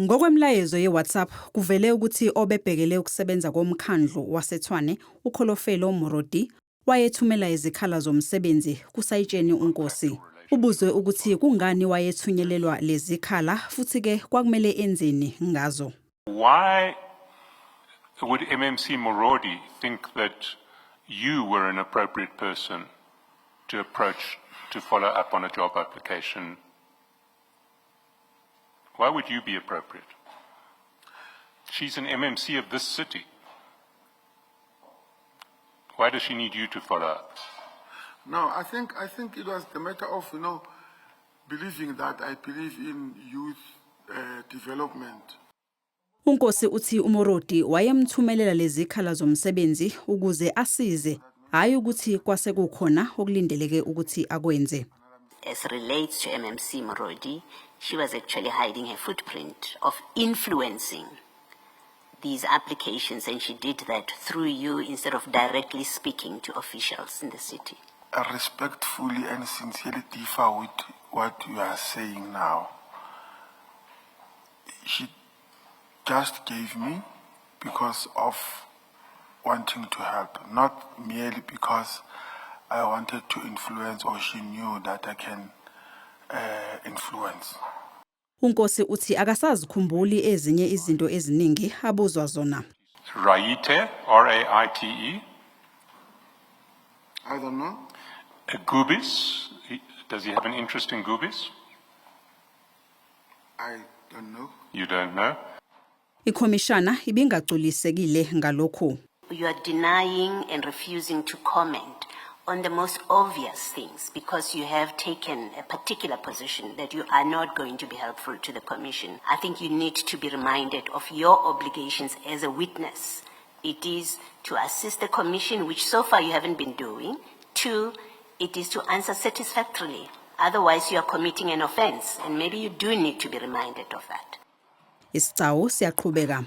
Ngokwemlayezo yeWhatsApp kuvele ukuthi obebhekele ukusebenza komkhandlu waseTshwane uKholofelo Morodi wayethumela izikhala zomsebenzi kusayitsheni uNkosi. Ubuzwe ukuthi kungani wayethunyelelwa lezi zikhala futhi ke kwakumele enzeni ngazo. Why would MMC Morodi think that you were an appropriate person to approach to follow up on a job application? Why would you be appropriate? She's an MMC of this city. Why does she need you to follow up? No, I think it was the matter of, believing that I believe in youth development. uNkosi uthi uMorodi wayemthumelela lezi zikhala zomsebenzi ukuze asize, hayi ukuthi kwase kukhona okulindeleke ukuthi akwenze. As relates to MMC Morodi, she was actually hiding her footprint of influencing these applications, and she did that through you instead of directly speaking to officials in the city. I respectfully and sincerely differ with what you are saying now. She just gave me because of wanting to help, not merely because I wanted to influence or she knew that I can influence. uNkosi uthi akasazikhumbuli ezinye izinto eziningi abuzwa zona. Raite, R-A-I-T-E. I don't know. Gubis, does he have an interest in Gubis? I don't know. You don't know? Ikhomishana ibingagculisekile ngalokho. You are denying and refusing to comment on the most obvious things because you have taken a particular position that you are not going to be helpful to the commission. I think you need to be reminded of your obligations as a witness. It is to assist the commission, which so far you haven't been doing. 2, it is to answer satisfactorily. Otherwise, you are committing an offense, and maybe you do need to be reminded of that. Isicao siyaqhubeka.